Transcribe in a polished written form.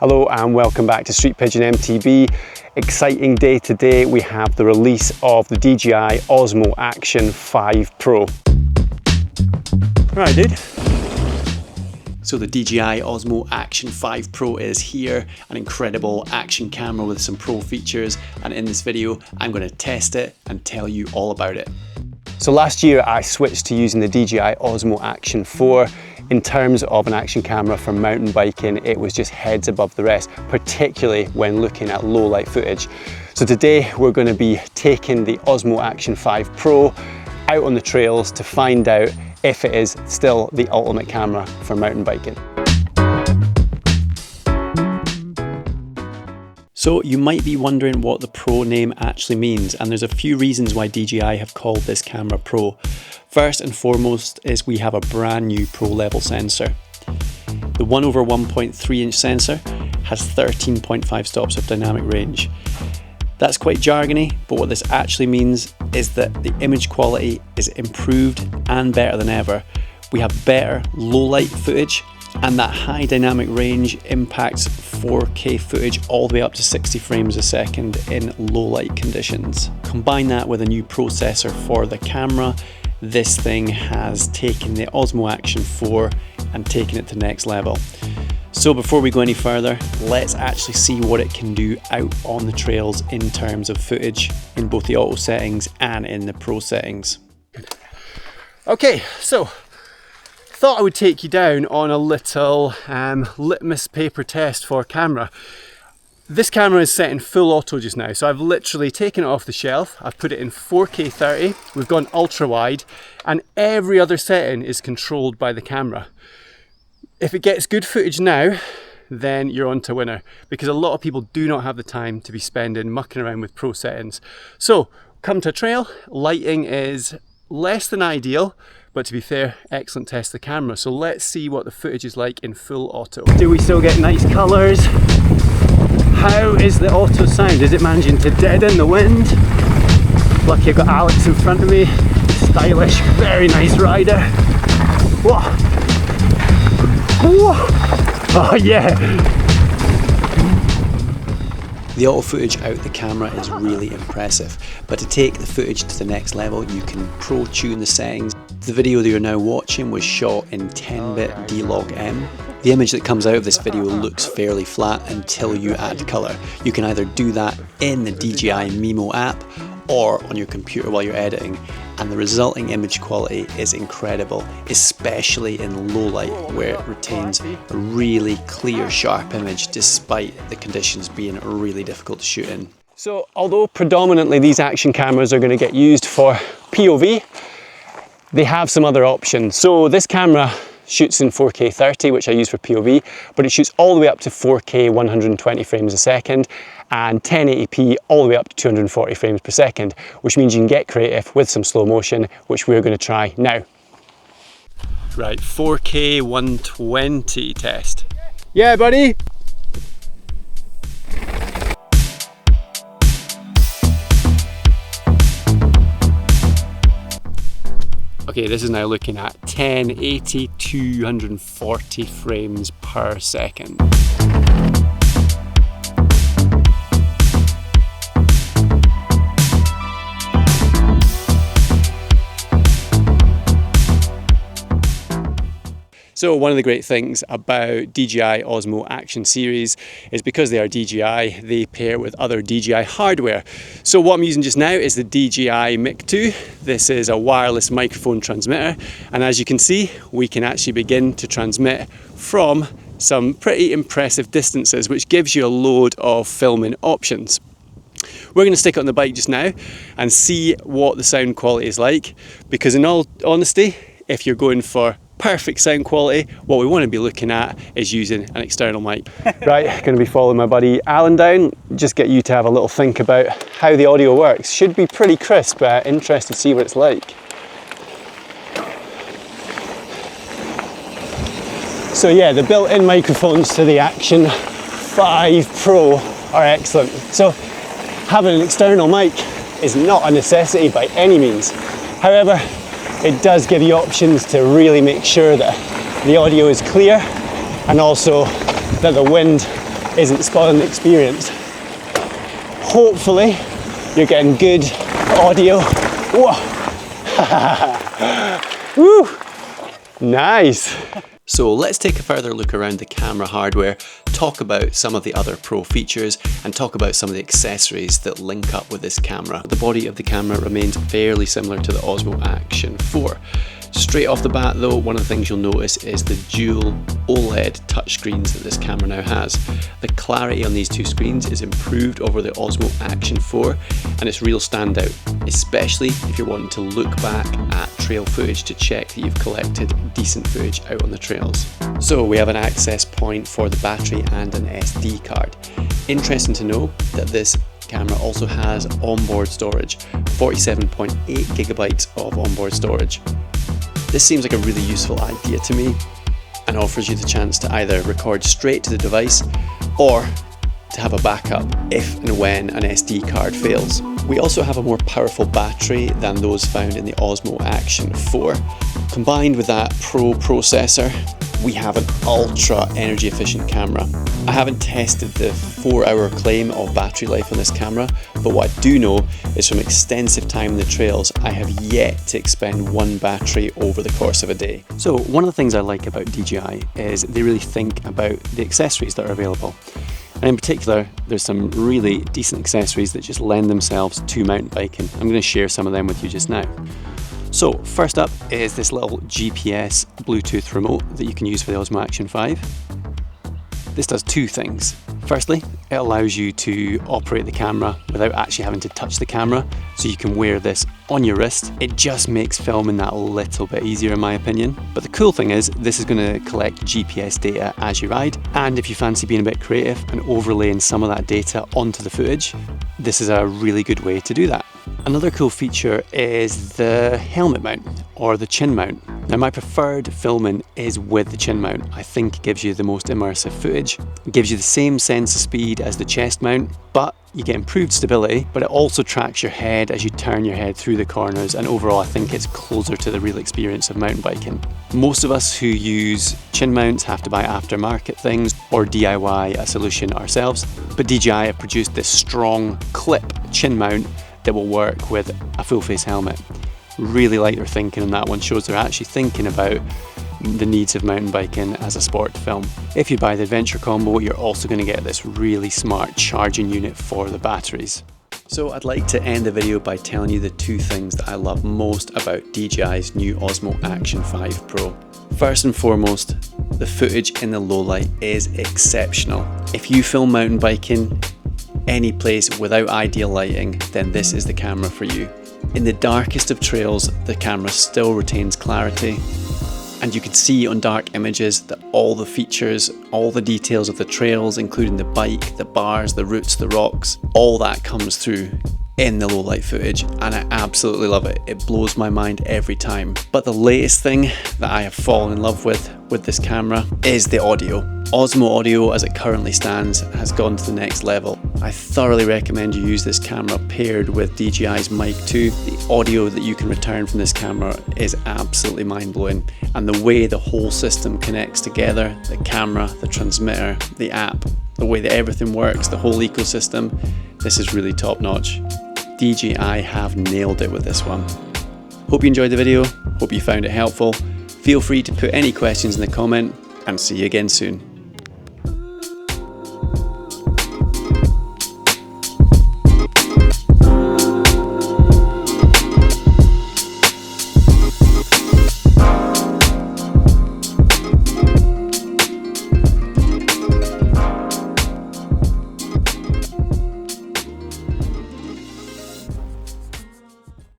Hello and welcome back to Street Pigeon MTB. Exciting day today. We have the release of the DJI Osmo Action 5 Pro. Right, dude. So the DJI Osmo Action 5 Pro is here, an incredible action camera with some pro features, and in this video I'm going to test it and tell you all about it. So last year I switched to using the DJI Osmo Action 4. In terms of an action camera for mountain biking, it was just heads above the rest, particularly when looking at low light footage. So today we're going to be taking the Osmo Action 5 Pro out on the trails to find out if it is still the ultimate camera for mountain biking. So you might be wondering what the Pro name actually means, and there's a few reasons why DJI have called this camera Pro. First and foremost is we have a brand new Pro level sensor. The 1/1.3 inch sensor has 13.5 stops of dynamic range. That's quite jargony, but what this actually means is that the image quality is improved and better than ever. We have better low light footage, and that high dynamic range impacts 4K footage all the way up to 60 frames a second in low light conditions. Combine that with a new processor for the camera, this thing has taken the Osmo Action 4 and taken it to the next level. So before we go any further, let's actually see what it can do out on the trails in terms of footage in both the auto settings and in the pro settings. Okay, so thought I would take you down on a little litmus paper test for camera. This camera is set in full auto just now, so I've literally taken it off the shelf, I've put it in 4K 30, we've gone ultra wide, and every other setting is controlled by the camera. If it gets good footage now, then you're on to winner, because a lot of people do not have the time to be spending mucking around with pro settings. So come to a trail, lighting is less than ideal, but to be fair, excellent test of the camera. So let's see what the footage is like in full auto. Do we still get nice colours? How is the auto sound? Is it managing to deaden the wind? Lucky I've got Alex in front of me. Stylish, very nice rider. Whoa. Whoa. Oh yeah! The auto footage out the camera is really impressive, but to take the footage to the next level, you can pro tune the settings. The video that you're now watching was shot in 10-bit D-Log-M. The image that comes out of this video looks fairly flat until you add colour. You can either do that in the DJI Mimo app or on your computer while you're editing, and the resulting image quality is incredible, especially in low light where it retains a really clear, sharp image despite the conditions being really difficult to shoot in. So although predominantly these action cameras are going to get used for POV, they have some other options. So this camera shoots in 4K 30, which I use for POV, but it shoots all the way up to 4K 120 frames a second and 1080p all the way up to 240 frames per second, which means you can get creative with some slow motion, which we're going to try now. Right, 4K 120 test. Yeah, buddy. Okay, this is now looking at 1080, 240 frames per second. So one of the great things about DJI Osmo Action series is because they are DJI, they pair with other DJI hardware. So what I'm using just now is the DJI MIC 2. This is a wireless microphone transmitter, and as you can see, we can actually begin to transmit from some pretty impressive distances, which gives you a load of filming options. We're going to stick it on the bike just now and see what the sound quality is like, because in all honesty, if you're going for perfect sound quality, what we want to be looking at is using an external mic. Right, going to be following my buddy Alan down, just get you to have a little think about how the audio works. Should be pretty crisp, interested to see what it's like. So yeah, the built-in microphones to the Action 5 Pro are excellent. So having an external mic is not a necessity by any means. However, it does give you options to really make sure that the audio is clear and also that the wind isn't spoiling the experience. Hopefully you're getting good audio. Whoa. Woo. Nice. So let's take a further look around the camera hardware, talk about some of the other pro features, and talk about some of the accessories that link up with this camera. The body of the camera remains fairly similar to the Osmo Action 4. Straight off the bat though, one of the things you'll notice is the dual OLED touchscreens that this camera now has. The clarity on these two screens is improved over the Osmo Action 4, and it's a real standout, especially if you're wanting to look back at trail footage to check that you've collected decent footage out on the trails. So we have an access point for the battery and an SD card. Interesting to know that this camera also has onboard storage, 47.8 gigabytes of onboard storage. This seems like a really useful idea to me and offers you the chance to either record straight to the device or to have a backup if and when an SD card fails. We also have a more powerful battery than those found in the Osmo Action 4. Combined with that Pro processor, we have an ultra energy efficient camera. I haven't tested the 4-hour claim of battery life on this camera, but what I do know is from extensive time in the trails, I have yet to expend one battery over the course of a day. So one of the things I like about DJI is they really think about the accessories that are available. And in particular, there's some really decent accessories that just lend themselves to mountain biking. I'm going to share some of them with you just now. So first up is this little GPS Bluetooth remote that you can use for the Osmo Action 5. This does two things. Firstly, it allows you to operate the camera without actually having to touch the camera, so you can wear this on your wrist. It just makes filming that a little bit easier in my opinion. But the cool thing is this is going to collect GPS data as you ride, and if you fancy being a bit creative and overlaying some of that data onto the footage, this is a really good way to do that. Another cool feature is the helmet mount or the chin mount. Now my preferred filming is with the chin mount. I think it gives you the most immersive footage. It gives you the same sense of speed as the chest mount, but you get improved stability, but it also tracks your head as you turn your head through the corners, and overall I think it's closer to the real experience of mountain biking. Most of us who use chin mounts have to buy aftermarket things or DIY a solution ourselves, but DJI have produced this strong clip chin mount that will work with a full face helmet. Really like their thinking on that one, shows they're actually thinking about the needs of mountain biking as a sport to film. If you buy the Adventure Combo, you're also going to get this really smart charging unit for the batteries. So I'd like to end the video by telling you the two things that I love most about DJI's new Osmo Action 5 Pro. First and foremost, the footage in the low light is exceptional. If you film mountain biking any place without ideal lighting, then this is the camera for you. In the darkest of trails, the camera still retains clarity, and you can see on dark images that all the features, all the details of the trails, including the bike, the bars, the roots, the rocks, all that comes through in the low light footage, and I absolutely love it. It blows my mind every time. But the latest thing that I have fallen in love with this camera is the audio. Osmo audio, as it currently stands, has gone to the next level. I thoroughly recommend you use this camera paired with DJI's MIC 2. The audio that you can return from this camera is absolutely mind-blowing, and the way the whole system connects together, the camera, the transmitter, the app, the way that everything works, the whole ecosystem, this is really top-notch. DJI have nailed it with this one. Hope you enjoyed the video, hope you found it helpful. Feel free to put any questions in the comment, and see you again soon.